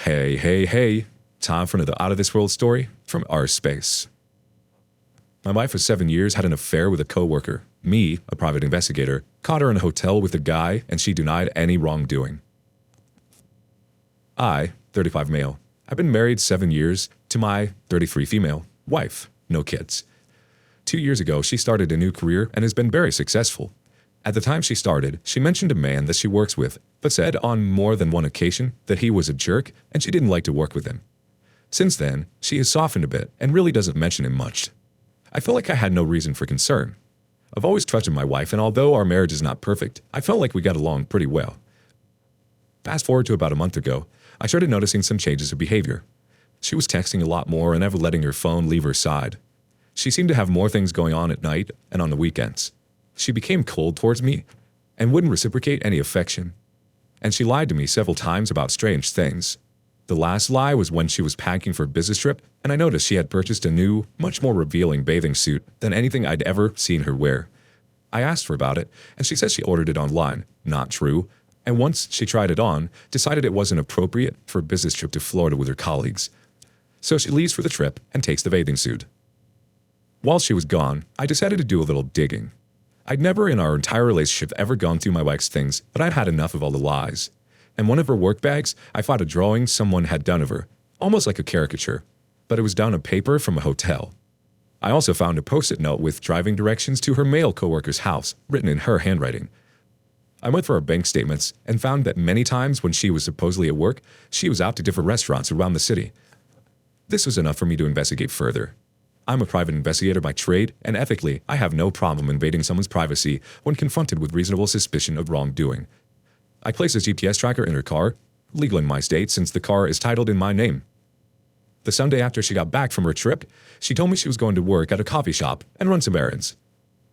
Hey. Time for another out of this world story from our space. My wife of 7 years had an affair with a coworker. Me, a private investigator, caught her in a hotel with a guy and she denied any wrongdoing. I, 35 male, I've been married 7 years to my 33 female wife, no kids. 2 years ago, she started a new career and has been very successful. At the time she started, she mentioned a man that she works with, but said on more than one occasion that he was a jerk and she didn't like to work with him. Since then, she has softened a bit and really doesn't mention him much. I felt like I had no reason for concern. I've always trusted my wife, and although our marriage is not perfect, I felt like we got along pretty well. Fast forward to about a month ago, I started noticing some changes of behavior. She was texting a lot more and never letting her phone leave her side. She seemed to have more things going on at night and on the weekends. She became cold towards me and wouldn't reciprocate any affection. And she lied to me several times about strange things. The last lie was when she was packing for a business trip, and I noticed she had purchased a new, much more revealing bathing suit than anything I'd ever seen her wear. I asked her about it, and she said she ordered it online. Not true. And once she tried it on, decided it wasn't appropriate for a business trip to Florida with her colleagues. So she leaves for the trip and takes the bathing suit. While she was gone, I decided to do a little digging. I'd never in our entire relationship ever gone through my wife's things, but I'd had enough of all the lies. In one of her work bags, I found a drawing someone had done of her, almost like a caricature, but it was done on paper from a hotel. I also found a post-it note with driving directions to her male coworker's house, written in her handwriting. I went through her bank statements and found that many times when she was supposedly at work, she was out to different restaurants around the city. This was enough for me to investigate further. I'm a private investigator by trade, and ethically, I have no problem invading someone's privacy when confronted with reasonable suspicion of wrongdoing. I placed a GPS tracker in her car, legal in my state since the car is titled in my name. The Sunday after she got back from her trip, she told me she was going to work at a coffee shop and run some errands.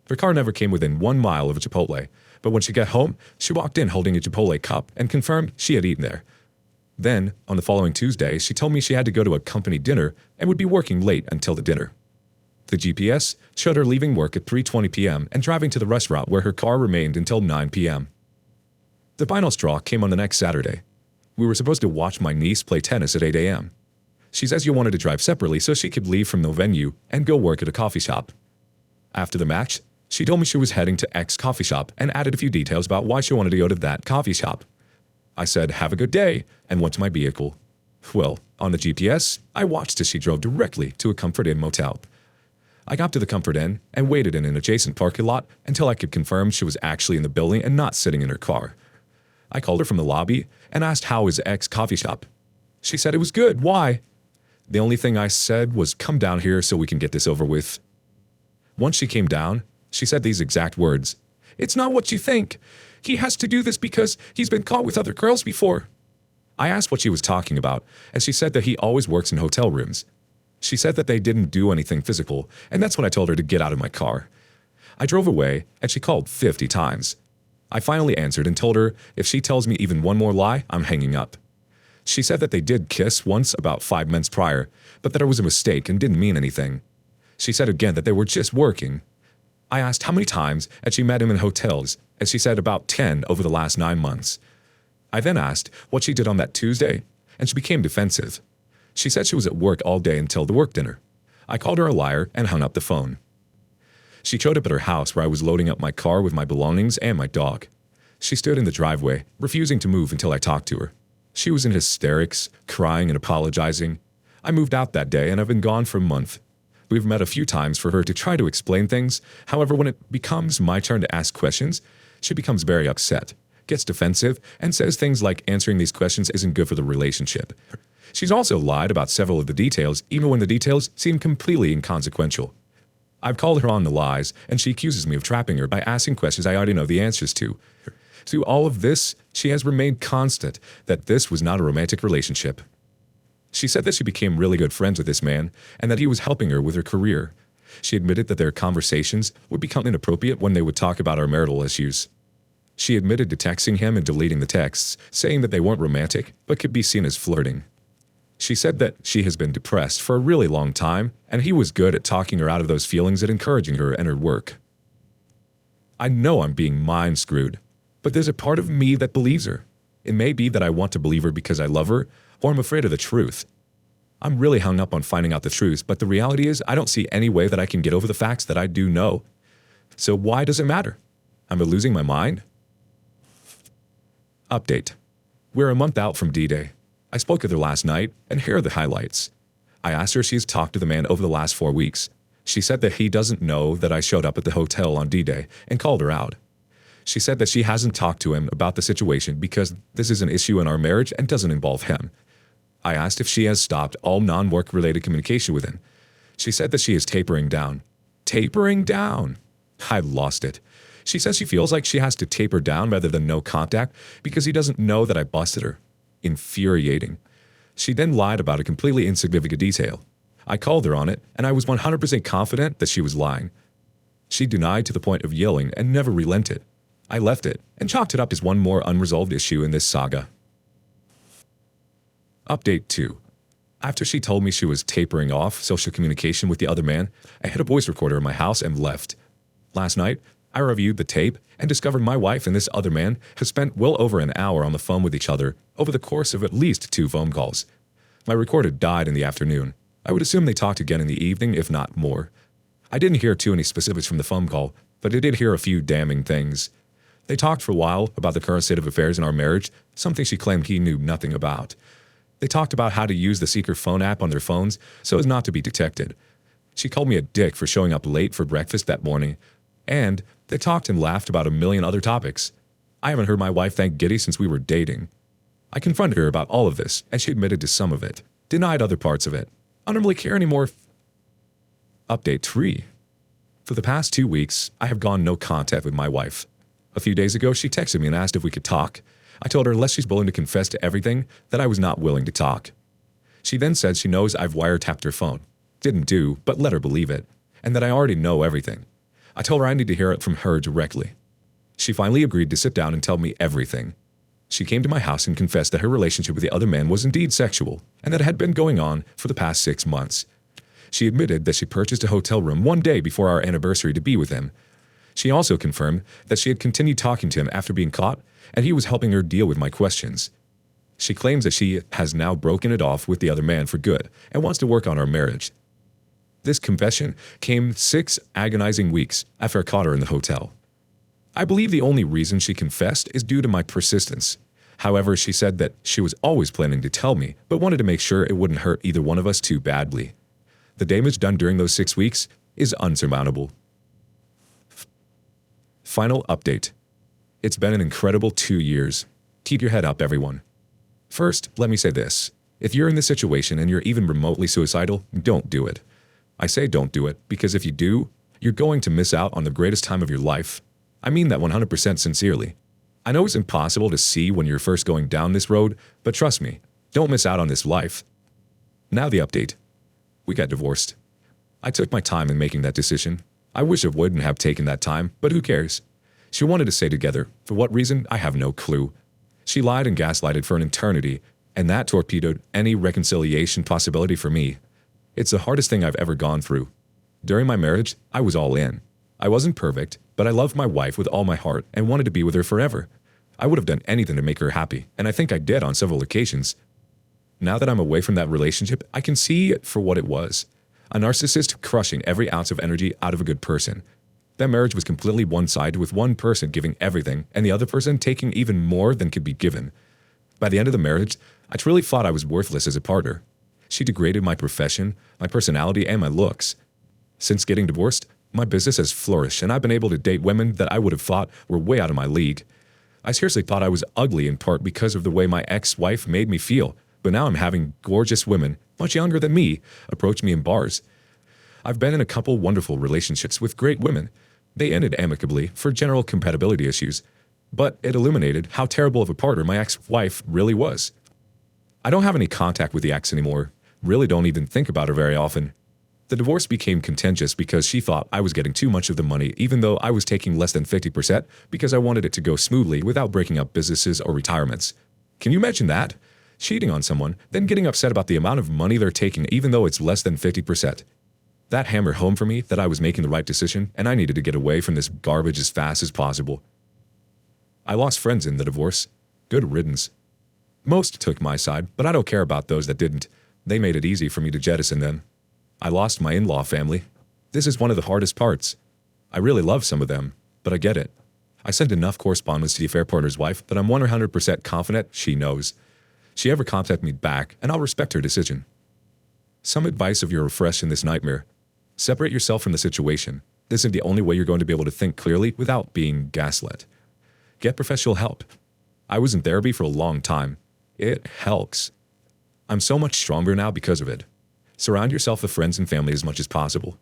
Her car never came within 1 mile of a Chipotle, but when she got home, she walked in holding a Chipotle cup and confirmed she had eaten there. Then, on the following Tuesday, she told me she had to go to a company dinner and would be working late until the dinner. The GPS showed her leaving work at 3:20 p.m. and driving to the restaurant where her car remained until 9 p.m. The final straw came on the next Saturday. We were supposed to watch my niece play tennis at 8 a.m. She says you wanted to drive separately so she could leave from the venue and go work at a coffee shop. After the match, she told me she was heading to X coffee shop and added a few details about why she wanted to go to that coffee shop. I said, "Have a good day," and went to my vehicle. Well, on the GPS, I watched as she drove directly to a Comfort Inn motel. I got to the Comfort Inn and waited in an adjacent parking lot until I could confirm she was actually in the building and not sitting in her car. I called her from the lobby and asked how is X coffee shop. She said it was good. Why? The only thing I said was come down here so we can get this over with. Once she came down, she said these exact words. "It's not what you think. He has to do this because he's been caught with other girls before." I asked what she was talking about, and she said that he always works in hotel rooms. She said that they didn't do anything physical, and that's when I told her to get out of my car. I drove away, and she called 50 times. I finally answered and told her if she tells me even one more lie, I'm hanging up. She said that they did kiss once about 5 months prior, but that it was a mistake and didn't mean anything. She said again that they were just working. I asked how many times had she met him in hotels, and she said about 10 over the last 9 months. I then asked what she did on that Tuesday, and she became defensive. She said she was at work all day until the work dinner. I called her a liar and hung up the phone. She showed up at her house where I was loading up my car with my belongings and my dog. She stood in the driveway, refusing to move until I talked to her. She was in hysterics, crying and apologizing. I moved out that day and I've been gone for a month. We've met a few times for her to try to explain things. However, when it becomes my turn to ask questions, she becomes very upset, gets defensive, and says things like answering these questions isn't good for the relationship. She's also lied about several of the details, even when the details seem completely inconsequential. I've called her on the lies, and she accuses me of trapping her by asking questions I already know the answers to. Through all of this, she has remained constant that this was not a romantic relationship. She said that she became really good friends with this man, and that he was helping her with her career. She admitted that their conversations would become inappropriate when they would talk about our marital issues. She admitted to texting him and deleting the texts, saying that they weren't romantic, but could be seen as flirting. She said that she has been depressed for a really long time, and he was good at talking her out of those feelings and encouraging her and her work. I know I'm being mind screwed, but there's a part of me that believes her. It may be that I want to believe her because I love her, or I'm afraid of the truth. I'm really hung up on finding out the truth, but the reality is I don't see any way that I can get over the facts that I do know. So why does it matter? Am I losing my mind? Update. We're a month out from D-Day. I spoke with her last night, and here are the highlights. I asked her if she's talked to the man over the last 4 weeks. She said that he doesn't know that I showed up at the hotel on D-Day and called her out. She said that she hasn't talked to him about the situation because this is an issue in our marriage and doesn't involve him. I asked if she has stopped all non-work related communication with him. She said that she is tapering down. Tapering down! I lost it. She says she feels like she has to taper down rather than no contact because he doesn't know that I busted her. Infuriating. She then lied about a completely insignificant detail. I called her on it, and I was 100% confident that she was lying. She denied to the point of yelling and never relented. I left it and chalked it up as one more unresolved issue in this saga. Update 2. After she told me she was tapering off social communication with the other man, I hid a voice recorder in my house and left. Last night, I reviewed the tape and discovered my wife and this other man have spent well over an hour on the phone with each other over the course of at least 2 phone calls. My recorder died in the afternoon. I would assume they talked again in the evening, if not more. I didn't hear too many specifics from the phone call, but I did hear a few damning things. They talked for a while about the current state of affairs in our marriage, something she claimed he knew nothing about. They talked about how to use the secret phone app on their phones so as not to be detected. She called me a dick for showing up late for breakfast that morning, and they talked and laughed about a million other topics. I haven't heard my wife thank Giddy since we were dating. I confronted her about all of this, and she admitted to some of it, denied other parts of it. I don't really care anymore. Update 3. For the past 2 weeks, I have gone no contact with my wife. A few days ago, she texted me and asked if we could talk. I told her unless she's willing to confess to everything, that I was not willing to talk. She then said she knows I've wiretapped her phone. Didn't do, but let her believe it, and that I already know everything. I told her I need to hear it from her directly. She finally agreed to sit down and tell me everything. She came to my house and confessed that her relationship with the other man was indeed sexual, and that it had been going on for the past 6 months. She admitted that she purchased a hotel room one day before our anniversary to be with him. She also confirmed that she had continued talking to him after being caught, and he was helping her deal with my questions. She claims that she has now broken it off with the other man for good and wants to work on our marriage. This confession came 6 agonizing weeks after I caught her in the hotel. I believe the only reason she confessed is due to my persistence. However, she said that she was always planning to tell me, but wanted to make sure it wouldn't hurt either one of us too badly. The damage done during those 6 weeks is unsurmountable. Final update. It's been an incredible 2 years. Keep your head up, everyone. First, let me say this. If you're in this situation and you're even remotely suicidal, don't do it. I say don't do it because if you do, you're going to miss out on the greatest time of your life. I mean that 100% sincerely. I know it's impossible to see when you're first going down this road, but trust me, don't miss out on this life. Now the update. We got divorced. I took my time in making that decision. I wish I wouldn't have taken that time, but who cares? She wanted to stay together. For what reason, I have no clue. She lied and gaslighted for an eternity, and that torpedoed any reconciliation possibility for me. It's the hardest thing I've ever gone through. During my marriage, I was all in. I wasn't perfect, but I loved my wife with all my heart and wanted to be with her forever. I would have done anything to make her happy, and I think I did on several occasions. Now that I'm away from that relationship, I can see it for what it was. A narcissist crushing every ounce of energy out of a good person. That marriage was completely one-sided with one person giving everything and the other person taking even more than could be given. By the end of the marriage, I truly thought I was worthless as a partner. She degraded my profession, my personality, and my looks. Since getting divorced, my business has flourished and I've been able to date women that I would have thought were way out of my league. I seriously thought I was ugly in part because of the way my ex-wife made me feel, but now I'm having gorgeous women, much younger than me, approach me in bars. I've been in a couple wonderful relationships with great women. They ended amicably for general compatibility issues, but it illuminated how terrible of a partner my ex-wife really was. I don't have any contact with the ex anymore, really don't even think about her very often. The divorce became contentious because she thought I was getting too much of the money even though I was taking less than 50% because I wanted it to go smoothly without breaking up businesses or retirements. Can you imagine that? Cheating on someone, then getting upset about the amount of money they're taking even though it's less than 50%. That hammered home for me that I was making the right decision and I needed to get away from this garbage as fast as possible. I lost friends in the divorce. Good riddance. Most took my side, but I don't care about those that didn't. They made it easy for me to jettison them. I lost my in-law family. This is one of the hardest parts. I really love some of them, but I get it. I sent enough correspondence to the affair partner's wife that I'm 100% confident she knows. She ever contact me back, and I'll respect her decision. Some advice if you're refreshed in this nightmare. Separate yourself from the situation. This is the only way you're going to be able to think clearly without being gaslit. Get professional help. I was in therapy for a long time. It helps. I'm so much stronger now because of it. Surround yourself with friends and family as much as possible.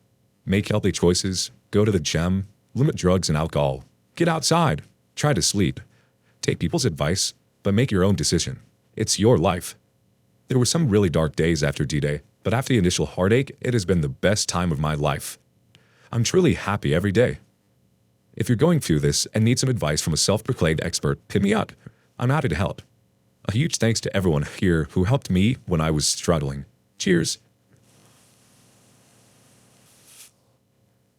Make healthy choices. Go to the gym. Limit drugs and alcohol. Get outside. Try to sleep. Take people's advice, but make your own decision. It's your life. There were some really dark days after D-Day, but after the initial heartache, it has been the best time of my life. I'm truly happy every day. If you're going through this and need some advice from a self-proclaimed expert, hit me up. I'm happy to help. A huge thanks to everyone here who helped me when I was struggling. Cheers.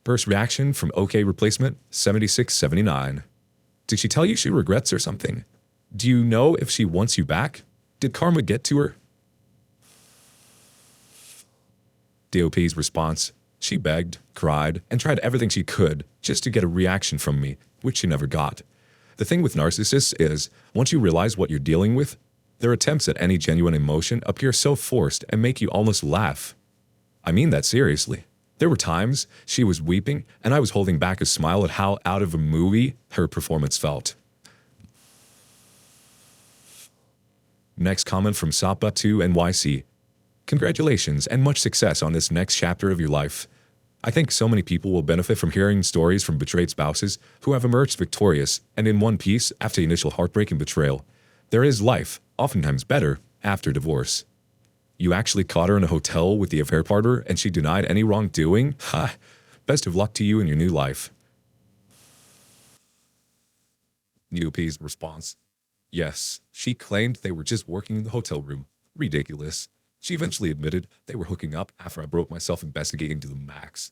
First reaction from OK Replacement 7679. Did she tell you she regrets or something? Do you know if she wants you back? Did karma get to her? DOP's response. She begged, cried, and tried everything she could just to get a reaction from me, which she never got. The thing with narcissists is, once you realize what you're dealing with, their attempts at any genuine emotion appear so forced and make you almost laugh. I mean that seriously. There were times she was weeping and I was holding back a smile at how out of a movie her performance felt. Next comment from Sapa2NYC. Congratulations and much success on this next chapter of your life. I think so many people will benefit from hearing stories from betrayed spouses who have emerged victorious and in one piece after the initial heartbreak and betrayal. There is life, oftentimes better, after divorce. You actually caught her in a hotel with the affair partner and she denied any wrongdoing? Ha! Best of luck to you in your new life. UP's response. Yes, she claimed they were just working in the hotel room. Ridiculous. She eventually admitted they were hooking up after I broke myself investigating to the max.